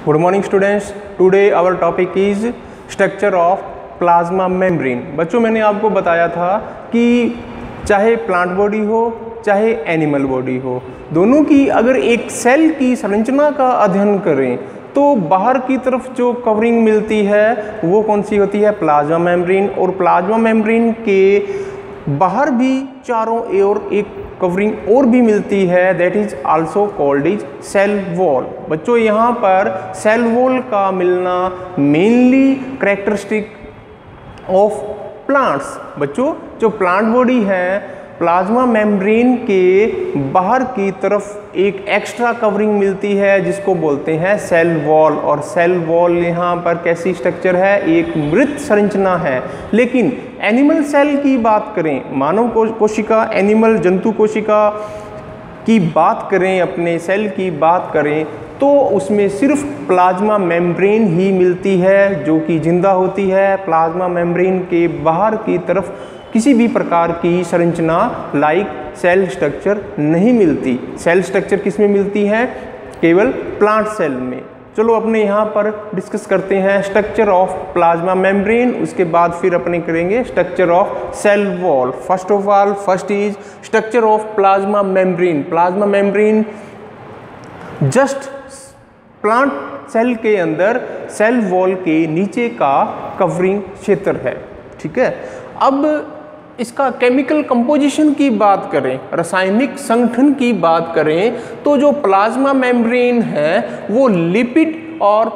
Good morning students. Today our topic is structure of plasma membrane. बच्चों मैंने आपको बताया था कि चाहे प्लांट बॉडी हो चाहे एनिमल बॉडी हो, दोनों की अगर एक सेल की संरचना का अध्ययन करें तो बाहर की तरफ जो कवरिंग मिलती है वो कौन सी होती है? Plasma membrane. और प्लाज्मा मेम्ब्रेन के बाहर भी चारों ओर एक कवरिंग और भी मिलती है, that is also called is cell wall. बच्चों यहाँ पर सेल वॉल का मिलना मेनली कैरेक्टरिस्टिक ऑफ प्लांट्स। बच्चों जो प्लांट बॉडी है, प्लाज्मा मेम्ब्रेन के बाहर की तरफ एक एक्स्ट्रा कवरिंग मिलती है जिसको बोलते हैं सेल वॉल। और सेल वॉल यहाँ पर कैसी स्ट्रक्चर है? एक मृत संरचना है। लेकिन एनिमल सेल की बात करें, मानव कोशिका, एनिमल जंतु कोशिका की बात करें, अपने सेल की बात करें तो उसमें सिर्फ प्लाज्मा मेम्ब्रेन ही मिलती है जो कि जिंदा होती है। प्लाज्मा मेम्ब्रेन के बाहर की तरफ किसी भी प्रकार की संरचना लाइक सेल स्ट्रक्चर नहीं मिलती। सेल स्ट्रक्चर किस में मिलती है? केवल प्लांट सेल में। चलो अपने यहाँ पर डिस्कस करते हैं स्ट्रक्चर ऑफ प्लाज्मा मेम्ब्रेन, उसके बाद फिर अपने करेंगे structure of cell wall. First of all, first is structure of plasma membrane. Plasma membrane just plant cell के अंदर सेल वॉल के नीचे का कवरिंग क्षेत्र है। ठीक है, अब इसका केमिकल कंपोजिशन की बात करें, रासायनिक संगठन की बात करें तो जो प्लाज्मा मेम्ब्रेन है वो लिपिड और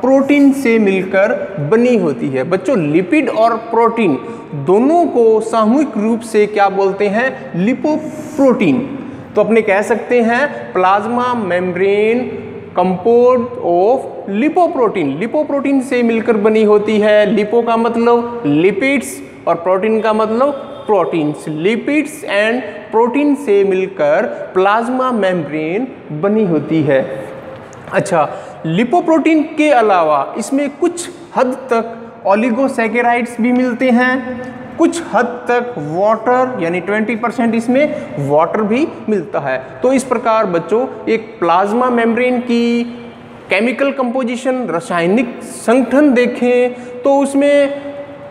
प्रोटीन से मिलकर बनी होती है। बच्चों लिपिड और प्रोटीन दोनों को सामूहिक रूप से क्या बोलते हैं? लिपोप्रोटीन। तो अपने कह सकते हैं plasma membrane composed of lipoprotein. Lipoprotein से मिलकर बनी होती है। लिपो का मतलब लिपिड्स और प्रोटीन का मतलब प्रोटीन्स। लिपिड्स एंड प्रोटीन से मिलकर प्लाज्मा मेम्ब्रेन बनी होती है। अच्छा, लिपोप्रोटीन के अलावा इसमें कुछ हद तक ओलिगोसैकेराइड्स भी मिलते हैं, कुछ हद तक वाटर यानी 20% इसमें वाटर भी मिलता है। तो इस प्रकार बच्चों एक प्लाज्मा मेम्ब्रेन की केमिकल कंपोजिशन, रासायनिक संगठन देखें तो उसमें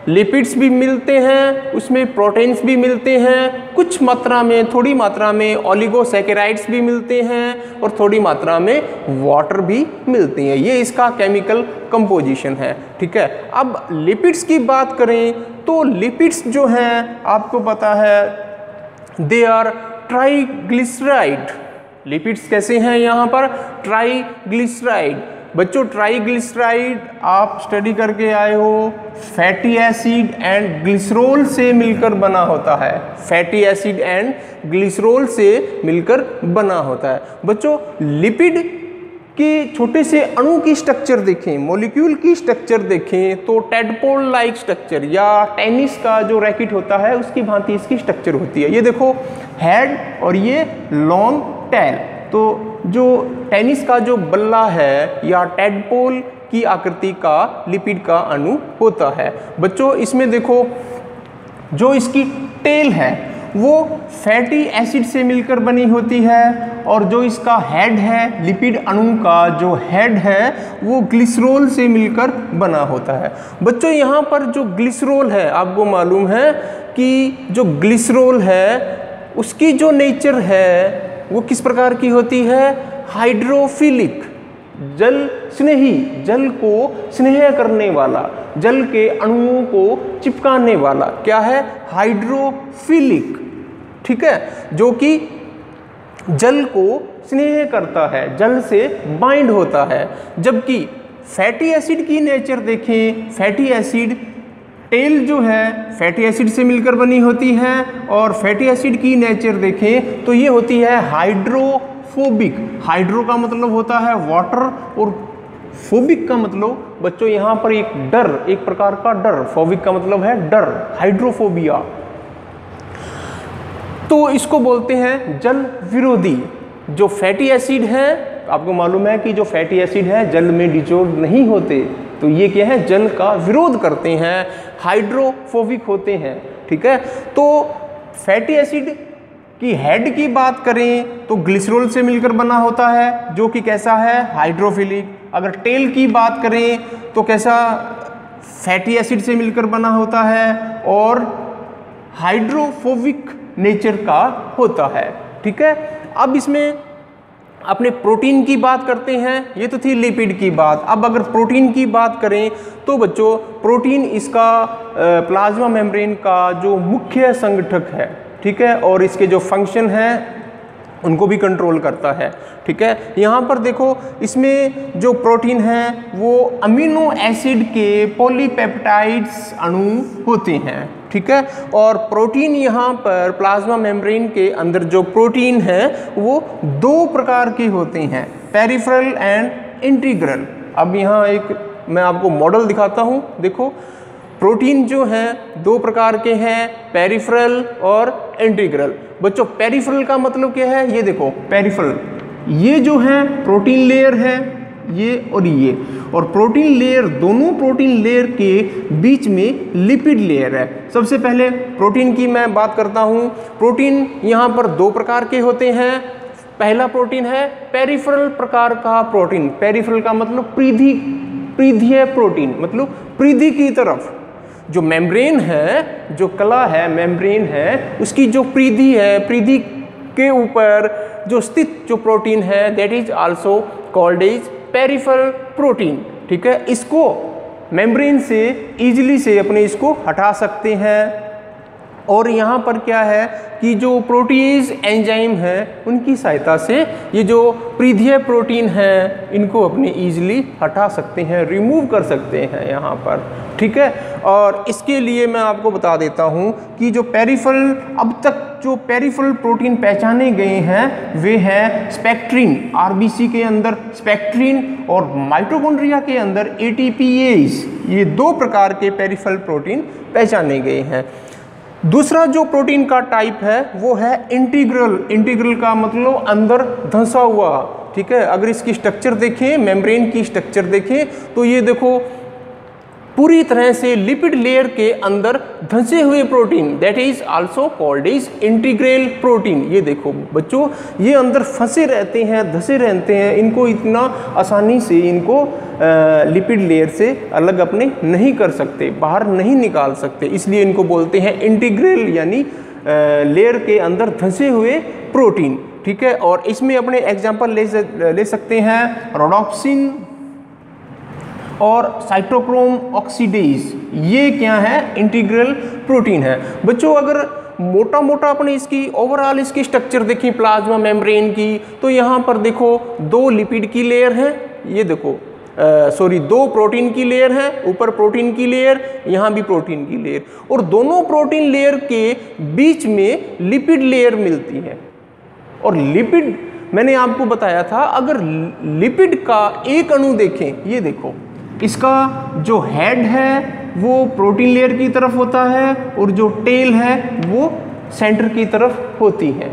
लिपिड्स भी मिलते हैं, उसमें प्रोटीन्स भी मिलते हैं, कुछ मात्रा में, थोड़ी मात्रा में ओलिगोसैकेराइड्स भी मिलते हैं और थोड़ी मात्रा में वाटर भी मिलते हैं। ये इसका केमिकल कंपोजिशन है। ठीक है, अब लिपिड्स की बात करें तो लिपिड्स जो हैं आपको पता है दे आर ट्राइग्लिसराइड। लिपिड्स कैसे हैं यहाँ पर? ट्राइग्लिसराइड। बच्चों ट्राइग्लिसराइड आप स्टडी करके आए हो, फैटी एसिड एंड ग्लिसरॉल से मिलकर बना होता है। फैटी एसिड एंड ग्लिसरॉल से मिलकर बना होता है। बच्चों लिपिड के छोटे से अणु की स्ट्रक्चर देखें, मॉलिक्यूल की स्ट्रक्चर देखें तो टेडपोल लाइक स्ट्रक्चर या टेनिस का जो रैकेट होता है उसकी भांति इसकी स्ट्रक्चर होती है। ये देखो हेड और ये लॉन्ग टेल। तो जो टेनिस का जो बल्ला है या टेडपोल की आकृति का लिपिड का अणु होता है। बच्चों इसमें देखो जो इसकी टेल है वो फैटी एसिड से मिलकर बनी होती है और जो इसका हेड है, लिपिड अणु का जो हेड है वो ग्लिसरॉल से मिलकर बना होता है। बच्चों यहाँ पर जो ग्लिसरॉल है आपको मालूम है कि जो ग्लिसरॉल है उसकी जो नेचर है वो किस प्रकार की होती है? हाइड्रोफिलिक, जल स्नेही, जल को स्नेह करने वाला, जल के अणुओं को चिपकाने वाला क्या है? हाइड्रोफिलिक। ठीक है, जो कि जल को स्नेह करता है, जल से बाइंड होता है। जबकि फैटी एसिड की नेचर देखें, फैटी एसिड टेल जो है फैटी एसिड से मिलकर बनी होती है और फैटी एसिड की नेचर देखें तो ये होती है हाइड्रोफोबिक। हाइड्रो का मतलब होता है वाटर और फोबिक का मतलब बच्चों यहाँ पर एक डर, एक प्रकार का डर। फोबिक का मतलब है डर, हाइड्रोफोबिया। तो इसको बोलते हैं जल विरोधी। जो फैटी एसिड है आपको मालूम है कि जो फैटी एसिड है जल में डिसॉल्व नहीं होते, तो ये क्या है? जल का विरोध करते हैं, हाइड्रोफोबिक होते हैं। ठीक है, तो फैटी एसिड कि हेड की बात करें तो ग्लिसरॉल से मिलकर बना होता है, जो कि कैसा है, हाइड्रोफिलिक। अगर टेल की बात करें तो कैसा, फैटी एसिड से मिलकर बना होता है और हाइड्रोफोबिक नेचर का होता है। ठीक है, अब इसमें अपने प्रोटीन की बात करते हैं। ये तो थी लिपिड की बात। अब अगर प्रोटीन की बात करें तो बच्चों प्रोटीन इसका प्लाज्मा मेम्ब्रेन का जो मुख्य संगठक है। ठीक है, और इसके जो फंक्शन हैं उनको भी कंट्रोल करता है। ठीक है, यहाँ पर देखो इसमें जो प्रोटीन है वो अमीनो एसिड के पॉलीपेप्टाइड्स अणु होते हैं। ठीक है, और प्रोटीन यहाँ पर प्लाज्मा मेम्ब्रेन के अंदर जो प्रोटीन है वो दो प्रकार के होते हैं, पेरिफेरल एंड इंटीग्रल। अब यहाँ एक मैं आपको मॉडल दिखाता हूँ। देखो प्रोटीन जो है दो प्रकार के हैं, पेरिफेरल और इंटीग्रल। बच्चों पेरिफेरल का मतलब क्या है, ये देखो पेरिफेरल, ये जो है प्रोटीन लेयर है, ये और प्रोटीन लेयर, दोनों प्रोटीन लेयर के बीच में लिपिड लेयर है। सबसे पहले प्रोटीन की मैं बात करता हूँ। प्रोटीन यहाँ पर दो प्रकार के होते हैं। पहला प्रोटीन है पेरिफेरल प्रकार का प्रोटीन। पेरिफेरल का मतलब परिधीय प्रोटीन, मतलब परिधि की तरफ जो मेम्ब्रेन है, जो कला है, मेम्ब्रेन है, उसकी जो परिधि है, परिधि के ऊपर जो स्थित जो प्रोटीन है, that is also called is peripheral protein. ठीक है, इसको मेम्ब्रेन से इजीली से अपने इसको हटा सकते हैं। और यहाँ पर क्या है कि जो प्रोटीज एंजाइम है उनकी सहायता से ये जो परिधीय प्रोटीन है इनको अपने इजीली हटा सकते हैं, रिमूव कर सकते हैं यहाँ पर। ठीक है, और इसके लिए मैं आपको बता देता हूँ कि जो पेरिफेरल, अब तक जो पेरिफेरल प्रोटीन पहचाने गए हैं वे हैं स्पेक्ट्रिन, आरबीसी के अंदर स्पेक्ट्रिन, और माइटोकॉन्ड्रिया के अंदर एटीपीएज। ये दो प्रकार के पेरिफेरल प्रोटीन पहचाने गए हैं। दूसरा जो प्रोटीन का टाइप है वो है इंटीग्रल। इंटीग्रल का मतलब अंदर धंसा हुआ। ठीक है, अगर इसकी स्ट्रक्चर देखें, मेम्ब्रेन की स्ट्रक्चर देखें तो ये देखो पूरी तरह से लिपिड लेयर के अंदर धंसे हुए protein, that is also called is integral protein. ये देखो बच्चों, ये अंदर फंसे रहते हैं, धंसे रहते हैं, इनको इतना आसानी से इनको लिपिड लेयर से अलग अपने नहीं कर सकते, बाहर नहीं निकाल सकते, इसलिए इनको बोलते हैं इंटीग्रल, यानी लेयर के अंदर धंसे हुए प्रोटीन। ठीक है, और इसमें अपने एग्जाम्पल ले सकते हैं रोडोप्सिन और साइटोक्रोम ऑक्सीडेज। ये क्या है, इंटीग्रल प्रोटीन है। बच्चों अगर मोटा मोटा अपने इसकी ओवरऑल इसकी स्ट्रक्चर देखें प्लाज्मा मेम्ब्रेन की, तो यहाँ पर देखो दो लिपिड की लेयर है, ये देखो दो प्रोटीन की लेयर है, ऊपर प्रोटीन की लेयर, यहाँ भी प्रोटीन की लेयर, और दोनों प्रोटीन लेयर के बीच में लिपिड लेयर मिलती है। और लिपिड मैंने आपको बताया था, अगर लिपिड का एक अणु देखें, ये देखो इसका जो हेड है वो प्रोटीन लेयर की तरफ होता है और जो टेल है वो सेंटर की तरफ होती है।